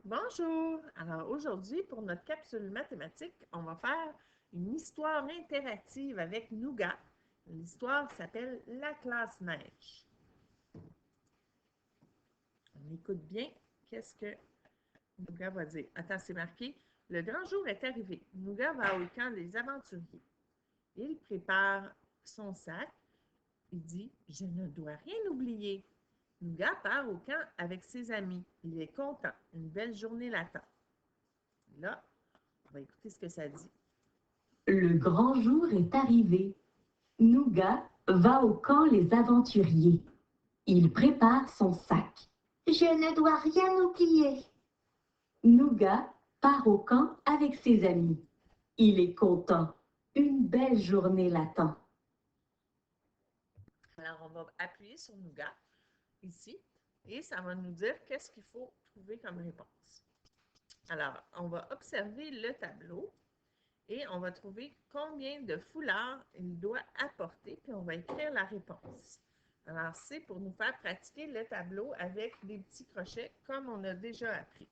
Bonjour! Alors aujourd'hui, pour notre capsule mathématique, on va faire une histoire interactive avec Nougat. L'histoire s'appelle La classe neige. On écoute bien qu'est-ce que Nougat va dire. Attends, c'est marqué. Le grand jour est arrivé. Nougat va au camp des aventuriers. Il prépare son sac. Il dit « Je ne dois rien oublier ». Nougat part au camp avec ses amis. Il est content. Une belle journée l'attend. Là, on va écouter ce que ça dit. Le grand jour est arrivé. Nougat va au camp les aventuriers. Il prépare son sac. Je ne dois rien oublier. Nougat part au camp avec ses amis. Il est content. Une belle journée l'attend. Alors, on va appuyer sur Nougat ici et ça va nous dire qu'est-ce qu'il faut trouver comme réponse. Alors, on va observer le tableau et on va trouver combien de foulards il doit apporter, puis on va écrire la réponse. Alors, c'est pour nous faire pratiquer le tableau avec des petits crochets comme on a déjà appris.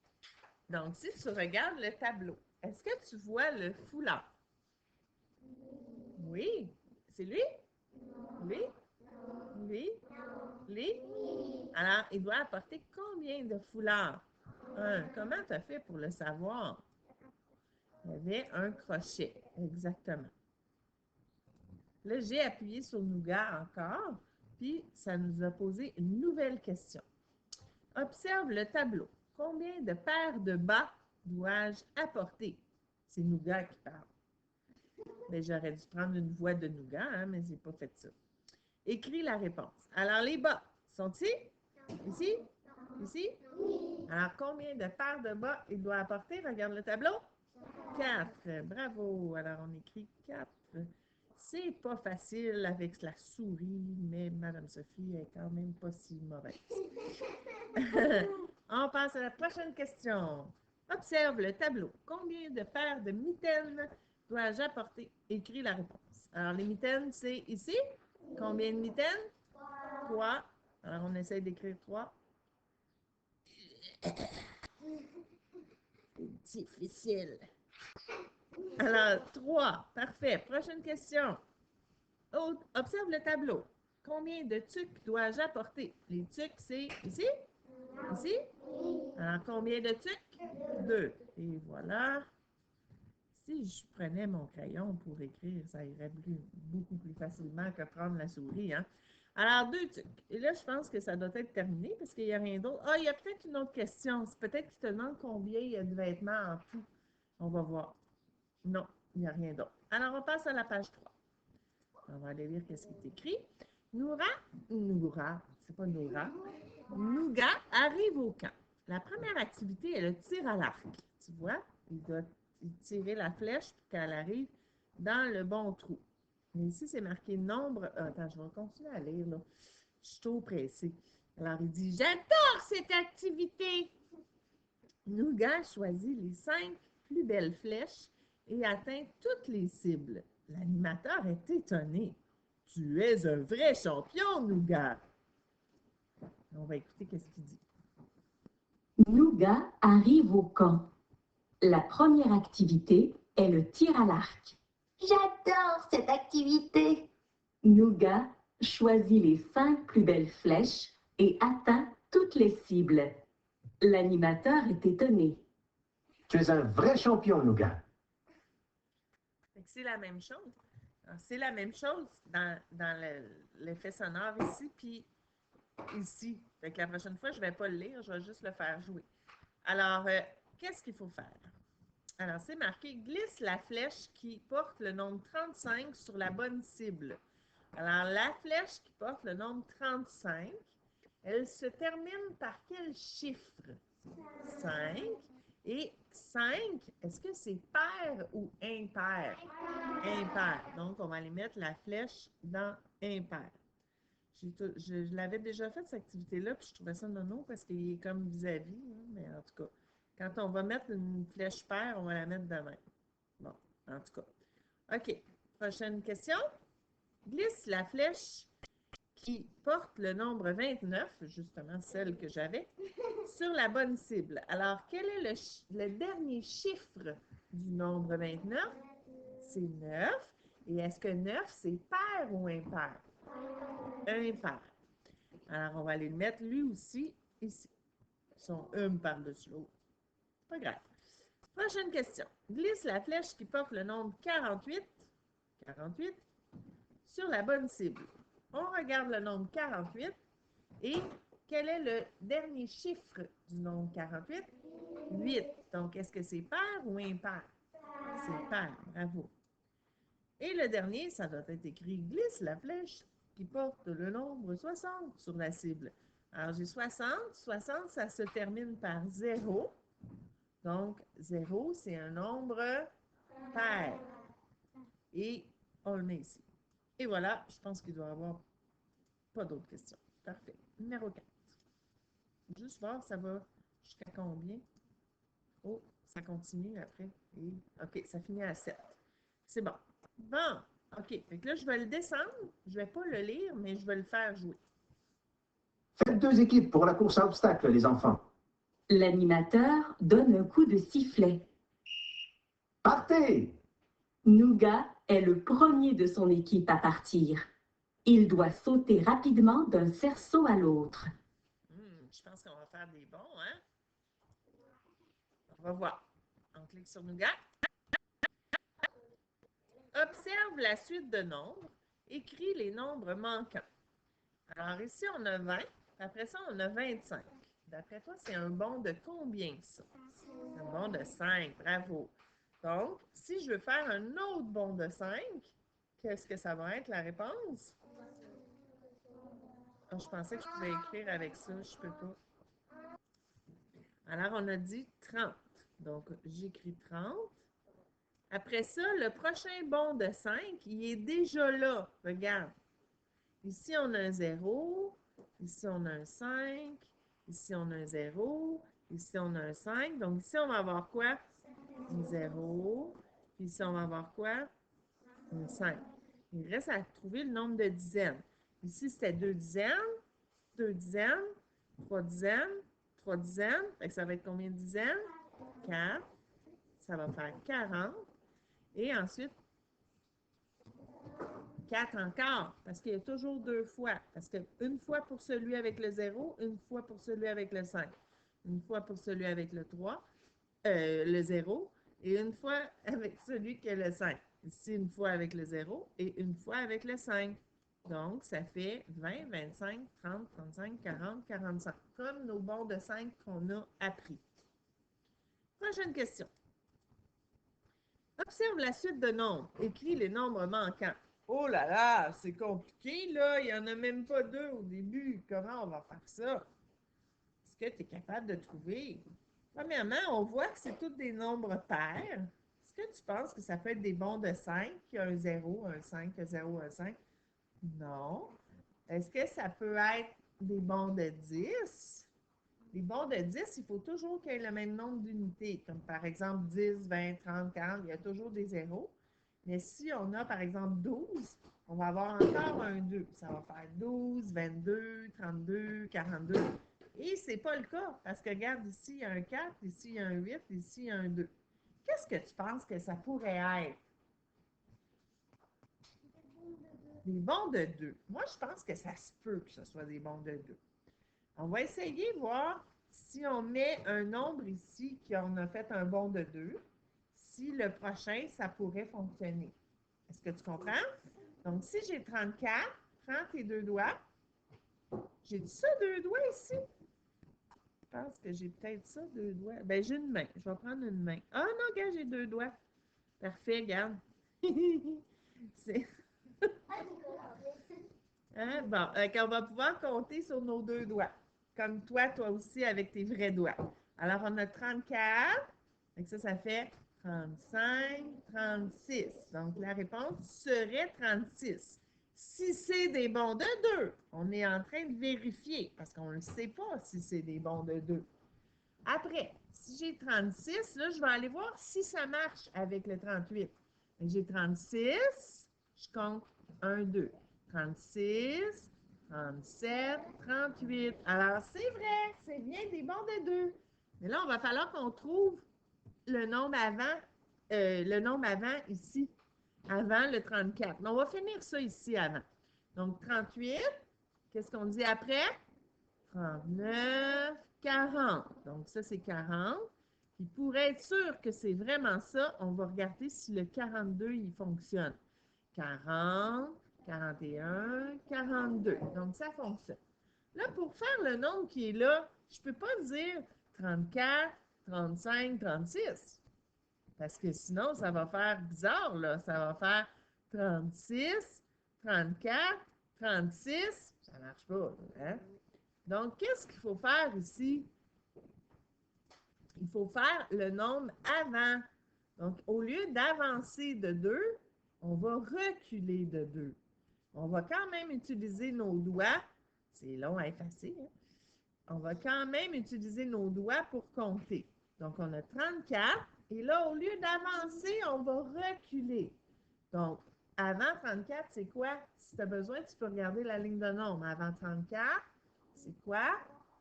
Donc, si tu regardes le tableau, est-ce que tu vois le foulard? Oui, c'est lui? Lui? Lui? Lui? Alors, il doit apporter combien de foulards? Comment tu as fait pour le savoir? Il y avait un crochet, exactement. Là, j'ai appuyé sur Nougat encore, puis ça nous a posé une nouvelle question. Observe le tableau. Combien de paires de bas dois-je apporter? C'est Nougat qui parle. Mais j'aurais dû prendre une voix de Nougat, hein, mais je n'ai pas fait ça. Écris la réponse. Alors, les bas, sont-ils? Ici? Ici? Alors, combien de paires de bas il doit apporter? Regarde le tableau. 4. Bravo. Alors, on écrit 4. C'est pas facile avec la souris, mais Madame Sophie est quand même pas si mauvaise. On passe à la prochaine question. Observe le tableau. Combien de paires de mitaines dois-je apporter? Écris la réponse. Alors, les mitaines, c'est ici. Combien de mitaines? 3. Alors, on essaye d'écrire 3. C'est difficile. Alors, 3. Parfait. Prochaine question. Observe le tableau. Combien de tucs dois-je apporter? Les tucs, c'est ici? Ici? Alors, combien de tucs? 2. Et voilà. Si je prenais mon crayon pour écrire, ça irait beaucoup plus facilement que prendre la souris, hein? Alors, 2 tucs. Et là, je pense que ça doit être terminé parce qu'il n'y a rien d'autre. Ah, il y a peut-être une autre question. C'est peut-être qu'il te demande combien il y a de vêtements en tout. On va voir. Non, il n'y a rien d'autre. Alors, on passe à la page 3. On va aller lire qu'est-ce qui est écrit. Noura, c'est pas Noura. Nougat arrive au camp. La première activité est le tir à l'arc. Tu vois, il doit tirer la flèche pour qu'elle arrive dans le bon trou. Mais ici, c'est marqué nombre. Attends, je vais continuer à lire, là. Je suis trop pressée. Alors, il dit, j'adore cette activité. Nougat choisit les 5 plus belles flèches et atteint toutes les cibles. L'animateur est étonné. Tu es un vrai champion, Nougat. On va écouter qu'est-ce qu'il dit. Nougat arrive au camp. La première activité est le tir à l'arc. J'adore cette activité. Nougat choisit les 5 plus belles flèches et atteint toutes les cibles. L'animateur est étonné. Tu es un vrai champion, Nougat. C'est la même chose. C'est la même chose dans l'effet sonore ici, puis ici. Fait que la prochaine fois, je ne vais pas le lire, je vais juste le faire jouer. Alors, qu'est-ce qu'il faut faire? Alors, c'est marqué « Glisse la flèche qui porte le nombre 35 sur la bonne cible ». Alors, la flèche qui porte le nombre 35, elle se termine par quel chiffre? 5. Et 5, est-ce que c'est pair ou impair? Impair. Donc, on va aller mettre la flèche dans impair. Je l'avais déjà fait, cette activité-là, puis je trouvais ça nono parce qu'il est comme vis-à-vis, hein, mais en tout cas, quand on va mettre une flèche paire, on va la mettre de même. Bon, en tout cas. OK. Prochaine question. Glisse la flèche qui porte le nombre 29, justement celle que j'avais, sur la bonne cible. Alors, quel est le dernier chiffre du nombre 29? C'est 9. Et est-ce que 9, c'est pair ou impair? Impair. Alors, on va aller le mettre lui aussi ici. Ils sont une par-dessus l'autre. Pas grave. Prochaine question. Glisse la flèche qui porte le nombre 48 sur la bonne cible. On regarde le nombre 48 et quel est le dernier chiffre du nombre 48? 8. Donc, est-ce que c'est pair ou impair? C'est pair. Bravo. Et le dernier, ça doit être écrit « Glisse la flèche qui porte le nombre 60 sur la cible ». Alors, j'ai 60. 60, ça se termine par 0. Donc, 0, c'est un nombre pair. Et on le met ici. Et voilà, je pense qu'il doit y avoir pas d'autres questions. Parfait. Numéro 4. Juste voir, ça va jusqu'à combien? Oh, ça continue après. Et, OK, ça finit à 7. C'est bon. Bon, OK. Fait que là, je vais le descendre. Je ne vais pas le lire, mais je vais le faire jouer. Faites 2 équipes pour la course à obstacles, les enfants. L'animateur donne un coup de sifflet. Partez! Nougat est le premier de son équipe à partir. Il doit sauter rapidement d'un cerceau à l'autre. Je pense qu'on va faire des bons, hein? On va voir. On clique sur Nougat. Observe la suite de nombres. Écris les nombres manquants. Alors ici, on a 20. Après ça, on a 25. D'après toi, c'est un bond de combien, ça? C'est un bond de 5. Bravo. Donc, si je veux faire un autre bond de 5, qu'est-ce que ça va être la réponse? Oh, je pensais que je pouvais écrire avec ça. Je ne peux pas. Alors, on a dit 30. Donc, j'écris 30. Après ça, le prochain bond de 5, il est déjà là. Regarde. Ici, on a un 0. Ici, on a un 5. Ici, on a un 0. Ici, on a un 5. Donc, ici, on va avoir quoi? Un 0. Puis ici, on va avoir quoi? Un 5. Il reste à trouver le nombre de dizaines. Ici, c'était 2 dizaines, 2 dizaines, 3 dizaines, 3 dizaines. Fait que ça va être combien de dizaines? 4. Ça va faire 40. Et ensuite, 4 encore, parce qu'il y a toujours 2 fois. Parce qu'une fois pour celui avec le 0, une fois pour celui avec le 5. Une fois pour celui avec le 3, le 0, et une fois avec celui qui a le 5. Ici, une fois avec le 0 et une fois avec le 5. Donc, ça fait 20, 25, 30, 35, 40, 45. Comme nos bonds de 5 qu'on a appris. Prochaine question. Observe la suite de nombres. Écris les nombres manquants. Oh là là, c'est compliqué, là. Il n'y en a même pas 2 au début. Comment on va faire ça? Est-ce que tu es capable de trouver? Premièrement, on voit que c'est tous des nombres pairs. Est-ce que tu penses que ça peut être des bonds de 5, qui a un 0, un 5, un 0, un 5? Non. Est-ce que ça peut être des bonds de 10? Les bonds de 10, il faut toujours qu'il y ait le même nombre d'unités, comme par exemple 10, 20, 30, 40, il y a toujours des zéros. Mais si on a par exemple 12, on va avoir encore un 2. Ça va faire 12, 22, 32, 42. Et ce n'est pas le cas, parce que regarde, ici, il y a un 4, ici, il y a un 8, ici, il y a un 2. Qu'est-ce que tu penses que ça pourrait être? Des bonds de 2. Moi, je pense que ça se peut que ce soit des bonds de 2. On va essayer de voir si on met un nombre ici qu'on a fait un bond de 2, si le prochain, ça pourrait fonctionner. Est-ce que tu comprends? Donc, si j'ai 34, prends tes 2 doigts. J'ai dit ça, 2 doigts ici? Je pense que j'ai peut-être ça, 2 doigts. Ben, j'ai une main. Je vais prendre une main. Ah non, regarde, j'ai 2 doigts. Parfait, regarde. C'est... Hein? Bon, on va pouvoir compter sur nos 2 doigts. Comme toi aussi, avec tes vrais doigts. Alors, on a 34. Donc ça fait 35, 36. Donc, la réponse serait 36. Si c'est des bonds de 2, on est en train de vérifier parce qu'on ne sait pas si c'est des bonds de 2. Après, si j'ai 36, là, je vais aller voir si ça marche avec le 38. J'ai 36, je compte 1, 2. 36, 37, 38. Alors, c'est vrai, c'est bien des bons de 2. Mais là, on va falloir qu'on trouve le nombre avant ici, avant le 34. Mais on va finir ça ici avant. Donc, 38, qu'est-ce qu'on dit après? 39, 40. Donc, ça, c'est 40. Puis, pour être sûr que c'est vraiment ça, on va regarder si le 42, il fonctionne. 40, 41, 42. Donc, ça fonctionne. Là, pour faire le nombre qui est là, je ne peux pas dire 34, 35, 36. Parce que sinon, ça va faire bizarre, là. Ça va faire 36, 34, 36. Ça ne marche pas, hein? Donc, qu'est-ce qu'il faut faire ici? Il faut faire le nombre avant. Donc, au lieu d'avancer de 2, on va reculer de 2. On va quand même utiliser nos doigts. C'est long à effacer, hein? On va quand même utiliser nos doigts pour compter. Donc, on a 34. Et là, au lieu d'avancer, on va reculer. Donc, avant 34, c'est quoi? Si tu as besoin, tu peux regarder la ligne de nombre. Avant 34, c'est quoi?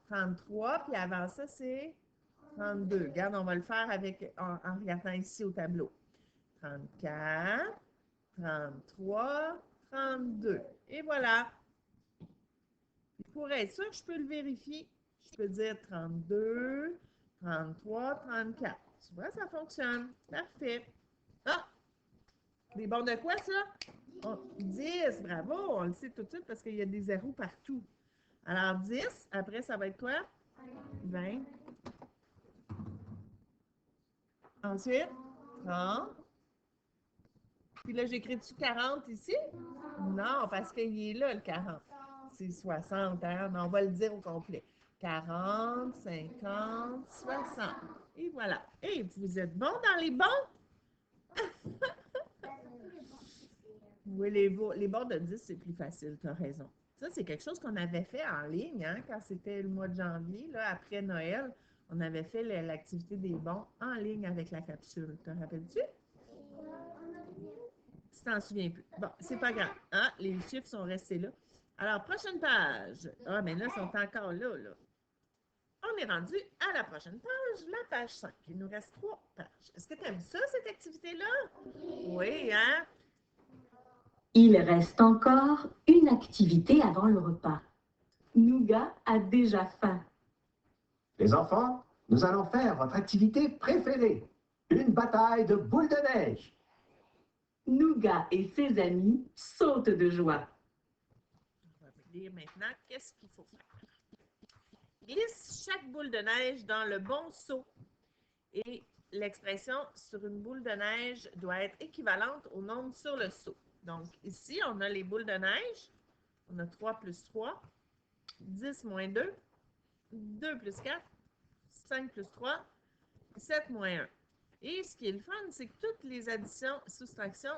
33. Puis avant ça, c'est 32. Regarde, on va le faire en regardant ici au tableau. 34, 33, 32. Et voilà. Pour être sûr, je peux le vérifier. Je peux dire 32, 33, 34. Tu vois, ça fonctionne. Parfait. Ah! Des bons de quoi, ça? 10, bravo! On le sait tout de suite parce qu'il y a des zéros partout. Alors, 10, après, ça va être quoi? 20. Ensuite, 30. Puis là, j'écris-tu 40 ici? Non, parce qu'il est là, le 40. C'est 60, hein? Mais on va le dire au complet. 40, 50, 60. Et voilà. Et vous êtes bons dans les bons? Oui, les bons de 10, c'est plus facile, tu as raison. Ça, c'est quelque chose qu'on avait fait en ligne, hein, quand c'était le mois de janvier, là, après Noël. On avait fait l'activité des bons en ligne avec la capsule. Te rappelles-tu? Tu t'en souviens plus. Bon, c'est pas grave. Ah, les chiffres sont restés là. Alors, prochaine page. Ah, mais là, ils sont encore là, là. On est rendu à la prochaine page, la page 5. Il nous reste 3 pages. Est-ce que tu aimes ça, cette activité-là? Oui, hein? Il reste encore une activité avant le repas. Nougat a déjà faim. Les enfants, nous allons faire votre activité préférée. Une bataille de boules de neige. Nougat et ses amis sautent de joie. On va lire maintenant qu'est-ce qu'il faut faire. Glisse chaque boule de neige dans le bon seau. Et l'expression sur une boule de neige doit être équivalente au nombre sur le seau. Donc, ici, on a les boules de neige. On a 3 plus 3, 10 moins 2, 2 plus 4, 5 plus 3, 7 moins 1. Et ce qui est le fun, c'est que toutes les additions et soustractions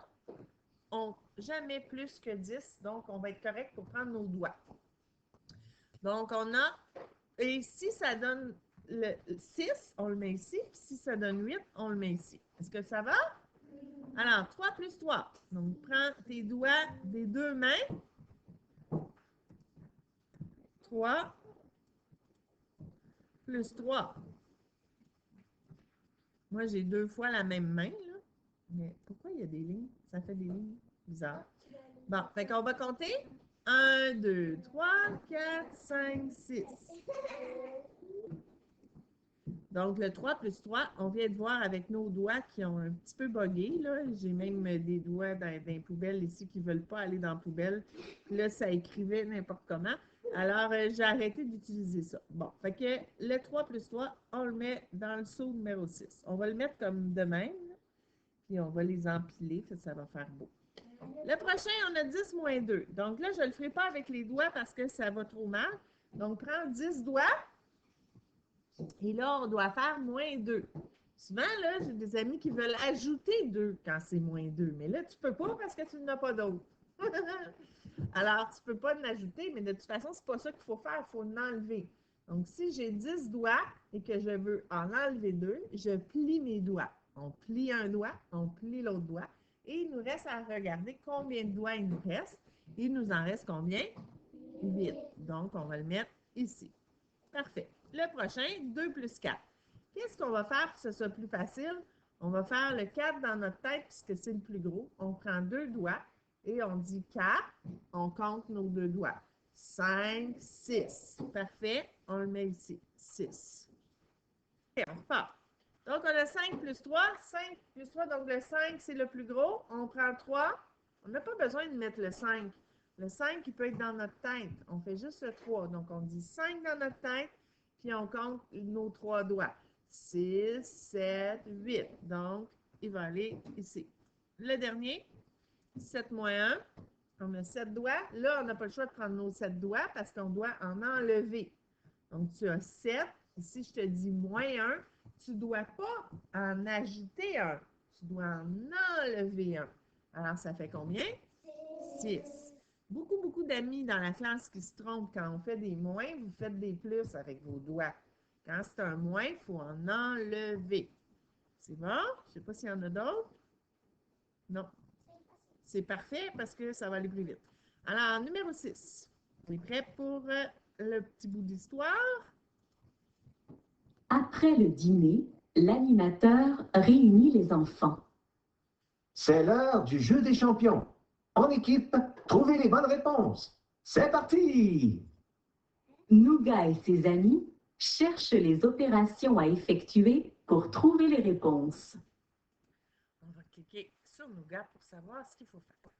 ont jamais plus que 10. Donc, on va être correct pour prendre nos doigts. Donc, on a... Et si ça donne le 6, on le met ici. Puis si ça donne 8, on le met ici. Est-ce que ça va? Alors, 3 plus 3. Donc, prends tes doigts des deux mains. 3 plus 3. Moi, j'ai 2 fois la même main, là. Mais pourquoi il y a des lignes? Ça fait des lignes bizarres. Bon, fait qu'on va compter. 1, 2, 3, 4, 5, 6. Donc, le 3 plus 3, on vient de voir avec nos doigts qui ont un petit peu bugué, là. J'ai même des doigts dans les poubelles ici qui ne veulent pas aller dans la poubelle. Là, ça écrivait n'importe comment. Alors, j'ai arrêté d'utiliser ça. Bon, fait que le 3 plus 3, on le met dans le seau numéro 6. On va le mettre comme de même, puis on va les empiler, ça va faire beau. Le prochain, on a 10 moins 2. Donc là, je ne le ferai pas avec les doigts parce que ça va trop mal. Donc, prends 10 doigts. Et là, on doit faire moins 2. Souvent, là, j'ai des amis qui veulent ajouter 2 quand c'est moins 2. Mais là, tu ne peux pas parce que tu n'as pas d'autres. Alors, tu ne peux pas en ajouter, mais de toute façon, ce n'est pas ça qu'il faut faire. Il faut en enlever. Donc, si j'ai 10 doigts et que je veux en enlever 2, je plie mes doigts. On plie un doigt, on plie l'autre doigt. Et il nous reste à regarder combien de doigts il nous reste. Il nous en reste combien? 8. Donc, on va le mettre ici. Parfait. Le prochain, 2 plus 4. Qu'est-ce qu'on va faire pour que ce soit plus facile? On va faire le 4 dans notre tête puisque c'est le plus gros. On prend 2 doigts et on dit 4. On compte nos 2 doigts. 5, 6. Parfait. On le met ici. 6. Et on repart. Donc, on a 5 plus 3. 5 plus 3, donc le 5, c'est le plus gros. On prend 3. On n'a pas besoin de mettre le 5. Le 5, il peut être dans notre tête. On fait juste le 3. Donc, on dit 5 dans notre tête, puis on compte nos 3 doigts. 6, 7, 8. Donc, il va aller ici. Le dernier, 7 moins 1. On a 7 doigts. Là, on n'a pas le choix de prendre nos 7 doigts parce qu'on doit en enlever. Donc, tu as 7. Ici, je te dis moins 1. Tu ne dois pas en ajouter un. Tu dois en enlever un. Alors, ça fait combien? 6. Beaucoup d'amis dans la classe qui se trompent. Quand on fait des moins, vous faites des plus avec vos doigts. Quand c'est un moins, il faut en enlever. C'est bon? Je ne sais pas s'il y en a d'autres. Non. C'est parfait parce que ça va aller plus vite. Alors, numéro 6. On est prêt pour le petit bout d'histoire? Après le dîner, l'animateur réunit les enfants. C'est l'heure du jeu des champions. En équipe, trouvez les bonnes réponses. C'est parti! Nougat et ses amis cherchent les opérations à effectuer pour trouver les réponses. On va cliquer sur Nougat pour savoir ce qu'il faut faire.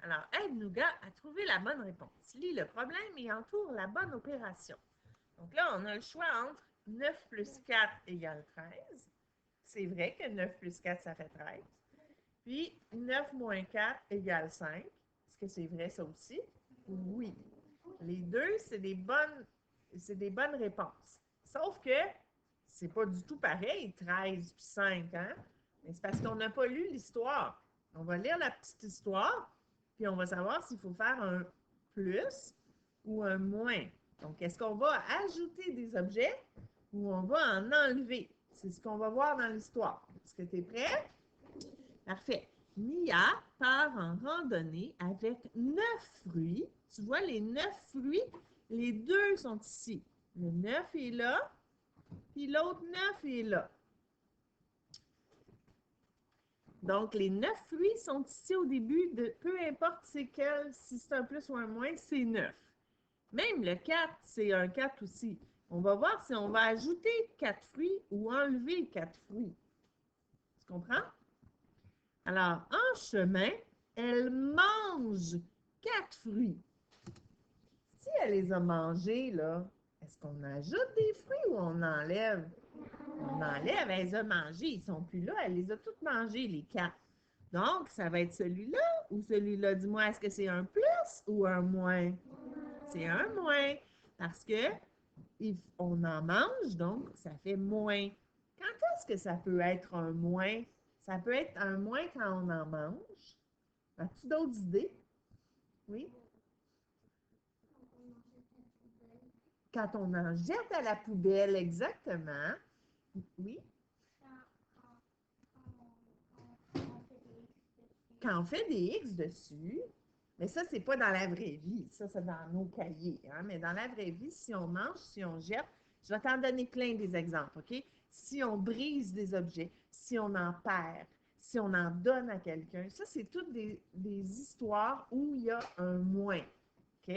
Alors, aide Nougat à trouver la bonne réponse. Lis le problème et entoure la bonne opération. Donc là, on a le choix entre 9 plus 4 égale 13. C'est vrai que 9 plus 4, ça fait 13. Puis 9 moins 4 égale 5. Est-ce que c'est vrai ça aussi? Oui. Les deux, c'est des bonnes réponses. Sauf que c'est pas du tout pareil, 13 puis 5, hein? Mais c'est parce qu'on n'a pas lu l'histoire. On va lire la petite histoire, puis on va savoir s'il faut faire un plus ou un moins. Donc, est-ce qu'on va ajouter des objets ou on va en enlever? C'est ce qu'on va voir dans l'histoire. Est-ce que tu es prêt? Parfait. Mia part en randonnée avec 9 fruits. Tu vois les 9 fruits? Les deux sont ici. Le 9 est là, puis l'autre 9 est là. Donc, les 9 fruits sont ici au début, peu importe c'est quel, si c'est un plus ou un moins, c'est 9. Même le 4, c'est un 4 aussi. On va voir si on va ajouter 4 fruits ou enlever 4 fruits. Tu comprends? Alors, en chemin, elle mange 4 fruits. Si elle les a mangés, là, est-ce qu'on ajoute des fruits ou on enlève? On enlève, elle les a mangés, ils ne sont plus là, elle les a toutes mangés, les 4. Donc, ça va être celui-là ou celui-là. Dis-moi, est-ce que c'est un plus ou un moins? C'est un moins, parce que on en mange, donc ça fait moins. Quand est-ce que ça peut être un moins? Ça peut être un moins quand on en mange. As-tu d'autres idées? Oui? Quand on en jette à la poubelle, exactement. Oui? Quand on fait des X dessus, mais ça, c'est pas dans la vraie vie. Ça, c'est dans nos cahiers. Hein? Mais dans la vraie vie, si on mange, si on jette, je vais t'en donner plein des exemples, OK? Si on brise des objets, si on en perd, si on en donne à quelqu'un, ça, c'est toutes des histoires où il y a un moins. OK?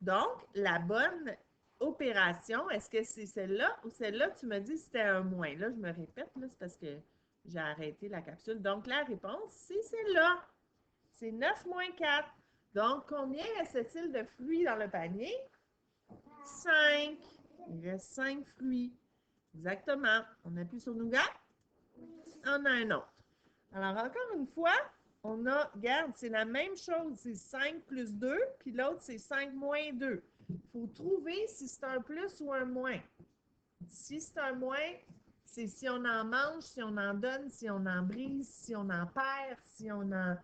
Donc, la bonne opération, est-ce que c'est celle-là ou celle-là, tu me dis c'était un moins. Là, je me répète, là, c'est parce que j'ai arrêté la capsule. Donc, la réponse, c'est celle-là. C'est 9 moins 4. Donc, combien reste-t-il de fruits dans le panier? 5. Il reste 5 fruits. Exactement. On appuie sur Nougat. On a un autre. Alors, encore une fois, on a, regarde, c'est la même chose. C'est 5 plus 2, puis l'autre, c'est 5 moins 2. Il faut trouver si c'est un plus ou un moins. Si c'est un moins, c'est si on en mange, si on en donne, si on en brise, si on en perd, si on en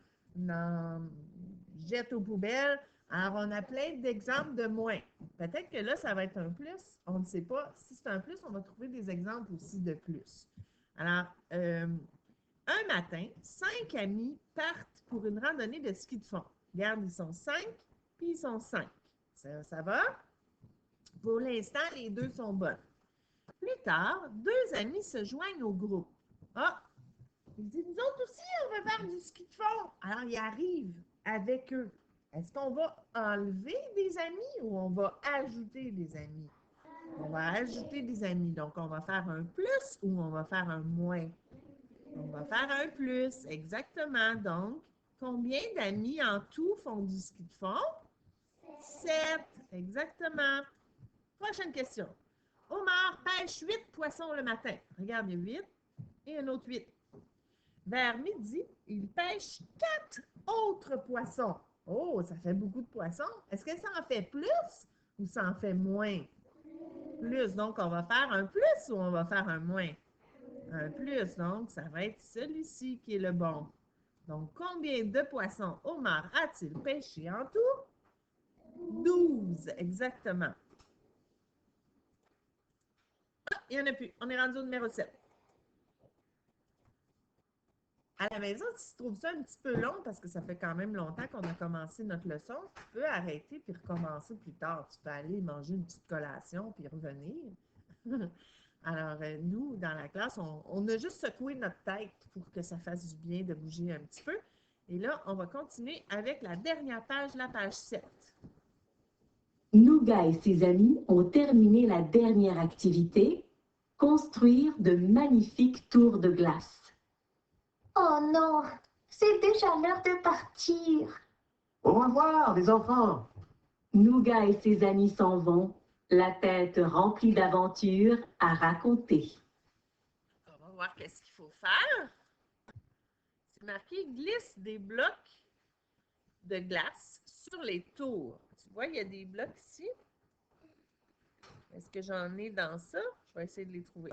jette aux poubelles. Alors, on a plein d'exemples de moins. Peut-être que là, ça va être un plus. On ne sait pas. Si c'est un plus, on va trouver des exemples aussi de plus. Alors, un matin, 5 amis partent pour une randonnée de ski de fond. Regarde, ils sont 5, puis ils sont 5. Ça va? Pour l'instant, les deux sont bonnes. Plus tard, deux amis se joignent au groupe. Ah! Ils disent, nous autres aussi, on veut faire du ski de fond. Alors, ils arrivent avec eux. Est-ce qu'on va enlever des amis ou on va ajouter des amis? On va ajouter des amis. Donc, on va faire un plus ou on va faire un moins? On va faire un plus, exactement. Donc, combien d'amis en tout font du ski de fond? 7, exactement. Prochaine question. Omar pêche 8 poissons le matin. Regarde, il y a 8 et un autre 8. Vers midi, il pêche 4 autres poissons. Oh, ça fait beaucoup de poissons. Est-ce que ça en fait plus ou ça en fait moins? Plus, donc on va faire un plus ou on va faire un moins? Un plus, donc ça va être celui-ci qui est le bon. Donc, combien de poissons Omar a-t-il pêché en tout? 12, exactement. Ah, il n'y en a plus. On est rendu au numéro 7. À la maison, si tu trouves ça un petit peu long, parce que ça fait quand même longtemps qu'on a commencé notre leçon, tu peux arrêter puis recommencer plus tard. Tu peux aller manger une petite collation puis revenir. Alors, nous, dans la classe, on a juste secoué notre tête pour que ça fasse du bien de bouger un petit peu. Et là, on va continuer avec la dernière page, la page 7. Nougat et ses amis ont terminé la dernière activité, construire de magnifiques tours de glace. Oh non, c'est déjà l'heure de partir. Au revoir, les enfants. Nougat et ses amis s'en vont, la tête remplie d'aventures à raconter. On va voir qu'est-ce qu'il faut faire. C'est marqué « Glisse des blocs de glace sur les tours ». Tu vois, il y a des blocs ici. Est-ce que j'en ai dans ça? Je vais essayer de les trouver.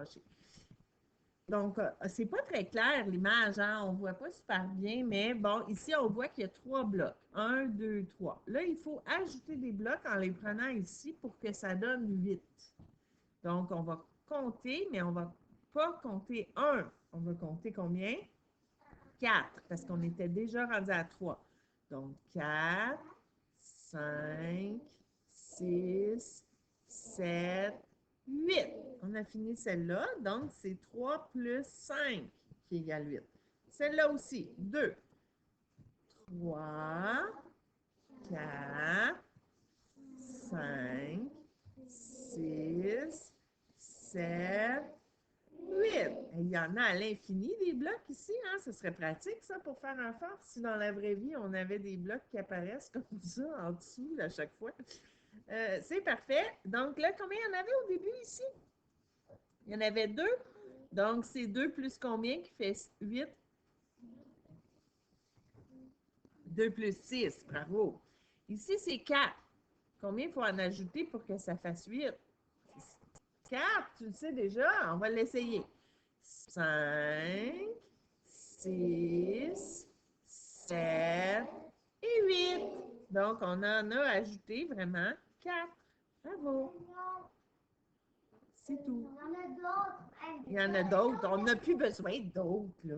Donc, c'est pas très clair l'image, hein? On voit pas super bien, mais bon, ici, on voit qu'il y a 3 blocs. 1, 2, 3. Là, il faut ajouter des blocs en les prenant ici pour que ça donne 8. Donc, on va compter, mais on va pas compter 1. On va compter combien? 4, parce qu'on était déjà rendu à 3. Donc, 4, 5, 6, 7, 8. On a fini celle-là. Donc, c'est 3 plus 5 qui égale 8. Celle-là aussi, 2. 3, 4, 5, 6, 7, 8. Il y en a à l'infini des blocs ici, hein? Ce serait pratique, ça, pour faire un fort. Si dans la vraie vie, on avait des blocs qui apparaissent comme ça en dessous à chaque fois. C'est parfait. Donc là, combien il y en avait au début ici? Il y en avait 2. Donc, c'est 2 plus combien qui fait 8? 2 plus 6. Bravo. Ici, c'est 4. Combien il faut en ajouter pour que ça fasse 8? 4, tu le sais déjà. On va l'essayer. 5, 6, 7 et 8. Donc, on en a ajouté vraiment 4. Bravo. C'est tout. Il y en a d'autres. On n'a plus besoin d'autres, là.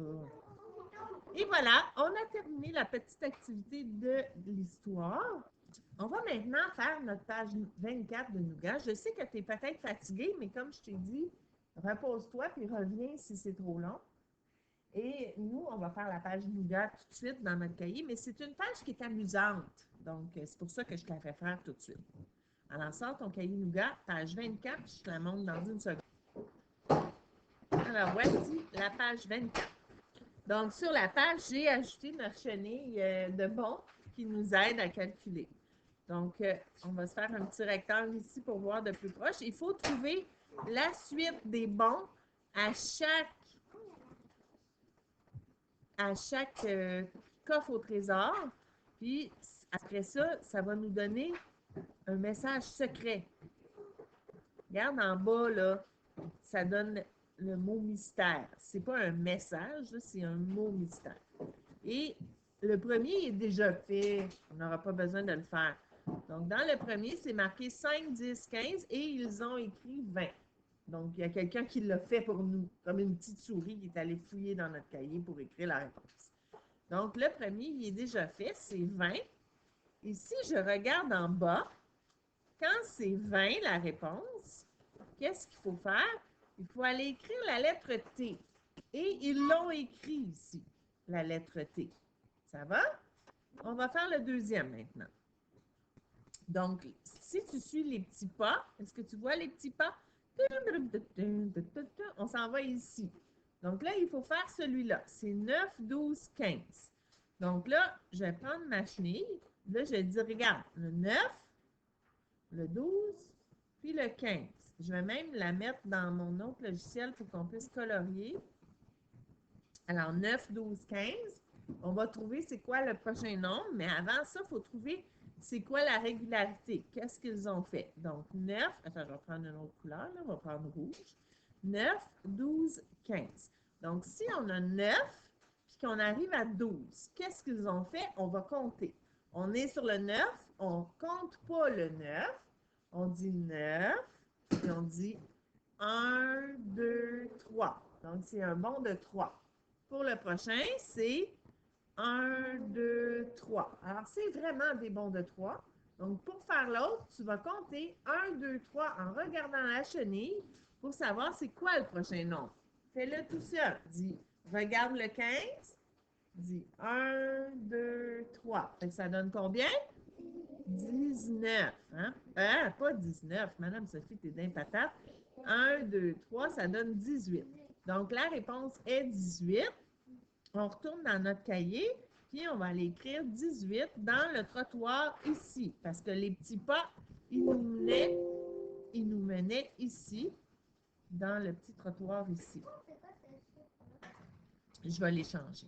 Et voilà, on a terminé la petite activité de l'histoire. On va maintenant faire notre page 24 de Nougat. Je sais que tu es peut-être fatigué, mais comme je t'ai dit, repose-toi puis reviens si c'est trop long. Et nous, on va faire la page Nougat tout de suite dans notre cahier, mais c'est une page qui est amusante. Donc, c'est pour ça que je te la fais faire tout de suite. Alors, sors ton cahier Nougat, page 24, je te la montre dans une seconde. Alors, voici la page 24. Donc, sur la page, j'ai ajouté notre chenille de bons qui nous aide à calculer. Donc, on va se faire un petit rectangle ici pour voir de plus proche. Il faut trouver la suite des bons à chaque coffre au trésor. Puis, après ça, ça va nous donner un message secret. Regarde en bas, là, ça donne le mot mystère. C'est pas un message, c'est un mot mystère. Et le premier est déjà fait. On n'aura pas besoin de le faire. Donc, dans le premier, c'est marqué 5, 10, 15 et ils ont écrit 20. Donc, il y a quelqu'un qui l'a fait pour nous, comme une petite souris qui est allée fouiller dans notre cahier pour écrire la réponse. Donc, le premier, il est déjà fait, c'est 20. Et si je regarde en bas, quand c'est 20 la réponse, qu'est-ce qu'il faut faire? Il faut aller écrire la lettre T. Et ils l'ont écrit ici, la lettre T. Ça va? On va faire le deuxième maintenant. Donc, si tu suis les petits pas, est-ce que tu vois les petits pas? On s'en va ici. Donc là, il faut faire celui-là. C'est 9, 12, 15. Donc là, je vais prendre ma chenille. Là, je vais dire, regarde, le 9, le 12, puis le 15. Je vais même la mettre dans mon autre logiciel pour qu'on puisse colorier. Alors, 9, 12, 15. On va trouver c'est quoi le prochain nombre, mais avant ça, il faut trouver c'est quoi la régularité. Qu'est-ce qu'ils ont fait? Donc, 9, attends, je vais prendre une autre couleur, là, on va prendre rouge. 9, 12, 15. Donc, si on a 9, puis qu'on arrive à 12, qu'est-ce qu'ils ont fait? On va compter. On est sur le 9, on ne compte pas le 9, on dit 9, et on dit 1, 2, 3. Donc, c'est un bond de 3. Pour le prochain, c'est 1, 2, 3. Alors, c'est vraiment des bonds de 3. Donc, pour faire l'autre, tu vas compter 1, 2, 3 en regardant la chenille pour savoir c'est quoi le prochain nombre. Fais-le tout seul. Dis, regarde le 15. Dis 1, 2, 3. Fait que ça donne combien? 19. Hein? Pas 19. Madame Sophie, t'es d'un patate. 1, 2, 3, ça donne 18. Donc, la réponse est 18. On retourne dans notre cahier, puis on va aller écrire 18 dans le trottoir ici, parce que les petits pas, ils nous menaient ici, dans le petit trottoir ici. Je vais les changer.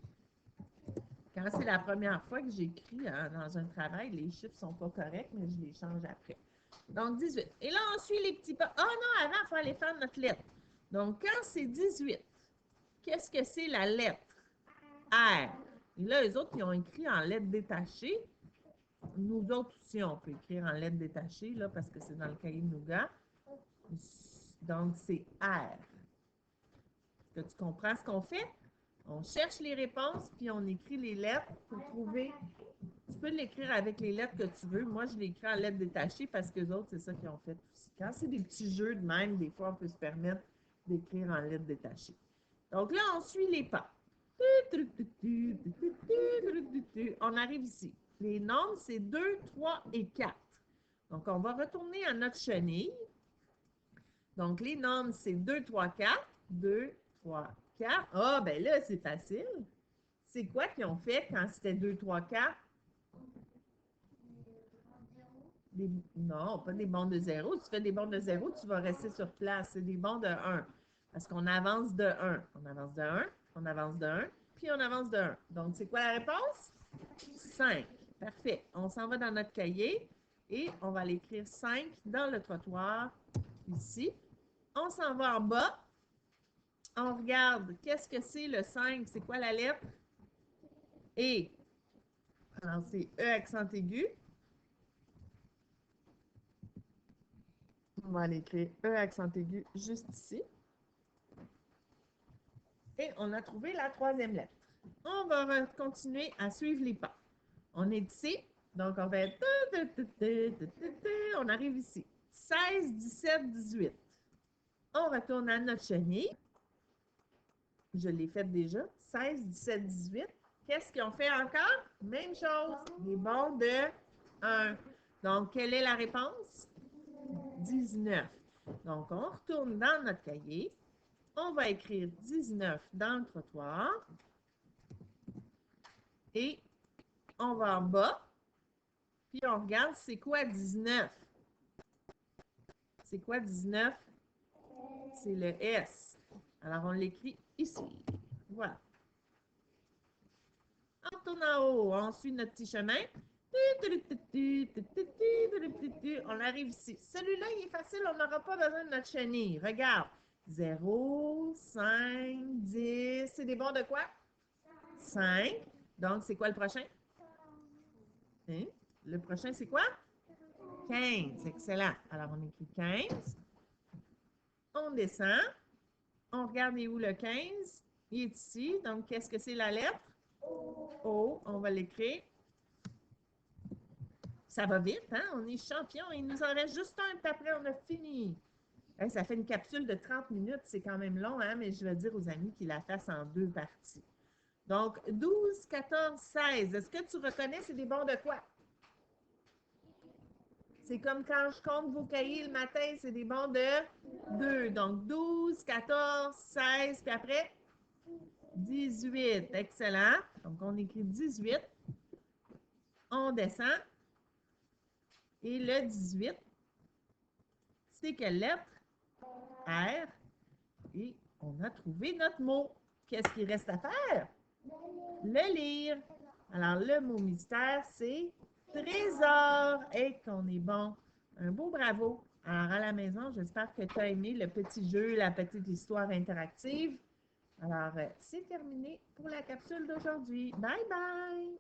Quand c'est la première fois que j'écris dans un travail, les chiffres ne sont pas corrects, mais je les change après. Donc, 18. Et là, on suit les petits pas. Ah non, avant, il faut aller faire notre lettre. Donc, quand c'est 18, qu'est-ce que c'est la lettre? R. Et là, les autres, ils ont écrit en lettres détachées. Nous autres aussi, on peut écrire en lettres détachées, là, parce que c'est dans le cahier de Nougat. Donc, c'est R. Est-ce que tu comprends ce qu'on fait? On cherche les réponses, puis on écrit les lettres pour trouver. Tu peux l'écrire avec les lettres que tu veux. Moi, je l'écris en lettres détachées parce que les autres, c'est ça qu'ils ont fait aussi. Quand c'est des petits jeux de même, des fois, on peut se permettre d'écrire en lettres détachées. Donc là, on suit les pas. On arrive ici. Les nombres, c'est 2, 3 et 4. Donc, on va retourner à notre chenille. Donc, les nombres, c'est 2, 3, 4. 2, 3, 4. Ah, ben là, c'est facile. C'est quoi qu'ils ont fait quand c'était 2, 3, 4? Non, pas des bonds de 0. Tu fais des bonds de 0, tu vas rester sur place. C'est des bonds de 1. Parce qu'on avance de 1. On avance de 1, on avance de 1, puis on avance de 1. Donc, c'est quoi la réponse? 5. Parfait. On s'en va dans notre cahier et on va aller écrire 5 dans le trottoir ici. On s'en va en bas. On regarde, qu'est-ce que c'est le 5? C'est quoi la lettre? E. Alors, c'est E accent aigu. On va aller écrire E accent aigu juste ici. Et on a trouvé la troisième lettre. On va continuer à suivre les pas. On est ici, donc on va être... On arrive ici. 16, 17, 18. On retourne à notre chenille. Je l'ai fait déjà. 16, 17, 18. Qu'est-ce qu'ils ont fait encore? Même chose. Des bonds de 1. Donc, quelle est la réponse? 19. Donc, on retourne dans notre cahier. On va écrire 19 dans le trottoir. Et on va en bas. Puis on regarde, c'est quoi 19? C'est quoi 19? C'est le S. Alors, on l'écrit ici. Voilà. On retourne en haut. On suit notre petit chemin. On arrive ici. Celui-là, il est facile. On n'aura pas besoin de notre chenille. Regarde. 0, 5, 10. C'est des bons de quoi? 5. Donc, c'est quoi le prochain? Hein? Le prochain, c'est quoi? 15. Excellent. Alors, on écrit 15. On descend. On regarde où le 15. Il est ici. Donc, qu'est-ce que c'est la lettre? O. On va l'écrire. Ça va vite, hein? On est champion. Il nous en reste juste un, puis après, on a fini. Hey, ça fait une capsule de 30 minutes. C'est quand même long, hein? Mais je vais dire aux amis qu'ils la fassent en 2 parties. Donc, 12, 14, 16. Est-ce que tu reconnais, c'est des bons de quoi? C'est comme quand je compte vos cahiers le matin, c'est des bons de 2. Donc, 12, 14, 16, puis après, 18. Excellent. Donc, on écrit 18. On descend. Et le 18, c'est quelle lettre? R. Et on a trouvé notre mot. Qu'est-ce qu'il reste à faire? Le lire. Alors, le mot mystère, c'est trésor. Et qu'on est bon. Un beau bravo. Alors, à la maison, j'espère que tu as aimé le petit jeu, la petite histoire interactive. Alors, c'est terminé pour la capsule d'aujourd'hui. Bye bye!